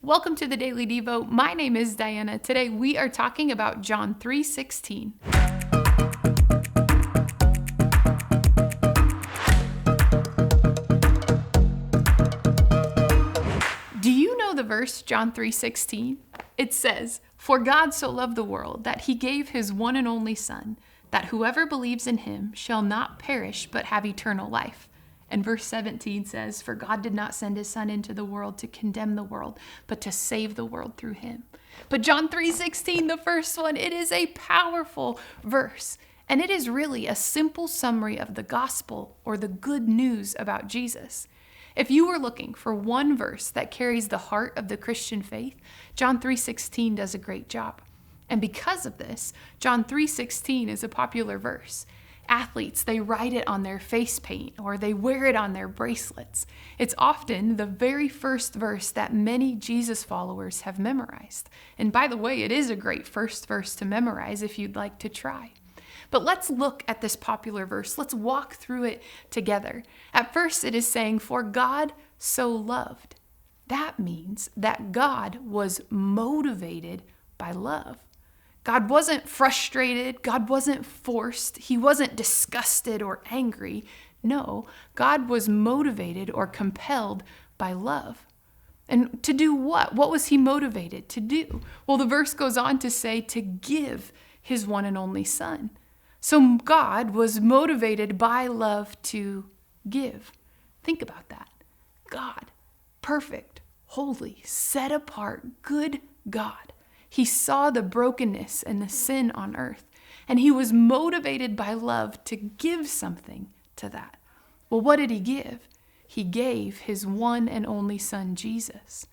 Welcome to the Daily Devo. My name is Diana. Today we are talking about John 3:16. Do you know the verse John 3:16? It says, "For God so loved the world that he gave his one and only Son, that whoever believes in him shall not perish but have eternal life." And verse 17 says, "For God did not send his Son into the world to condemn the world, but to save the world through him." But John 3:16, the first one, it is a powerful verse. And it is really a simple summary of the gospel or the good news about Jesus. If you were looking for one verse that carries the heart of the Christian faith, John 3:16 does a great job. And because of this, John 3:16 is a popular verse. Athletes, they write it on their face paint or they wear it on their bracelets. It's often the very first verse that many Jesus followers have memorized. And by the way, it is a great first verse to memorize if you'd like to try. But let's look at this popular verse. Let's walk through it together. At first, it is saying, "For God so loved." That means that God was motivated by love. God wasn't frustrated. God wasn't forced. He wasn't disgusted or angry. No, God was motivated or compelled by love. And to do what? What was he motivated to do? Well, the verse goes on to say to give his one and only Son. So God was motivated by love to give. Think about that. God, perfect, holy, set apart, good God. He saw the brokenness and the sin on earth, and he was motivated by love to give something to that. Well, what did he give? He gave his one and only Son, Jesus.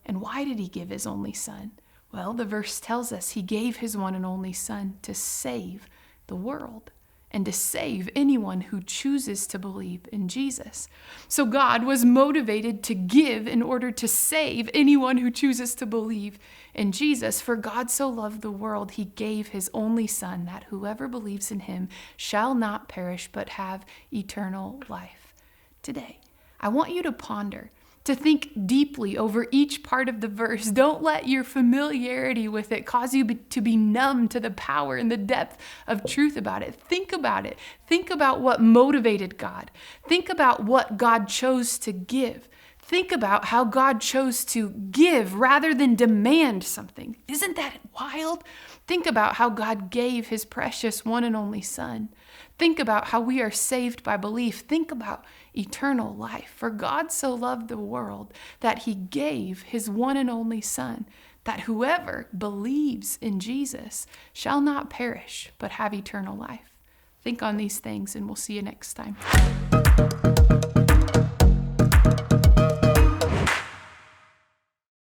And why did he give his only Son? Well, the verse tells us he gave his one and only Son to save the world and to save anyone who chooses to believe in Jesus. So God was motivated to give in order to save anyone who chooses to believe in Jesus. For God so loved the world, he gave his only Son, that whoever believes in him shall not perish but have eternal life. Today, I want you to ponder, to think deeply over each part of the verse. Don't let your familiarity with it cause you to be numb to the power and the depth of truth about it. Think about it. Think about what motivated God. Think about what God chose to give. Think about how God chose to give rather than demand something. Isn't that wild? Think about how God gave his precious one and only Son. Think about how we are saved by belief. Think about eternal life. For God so loved the world that he gave his one and only Son, that whoever believes in Jesus shall not perish but have eternal life. Think on these things, and we'll see you next time.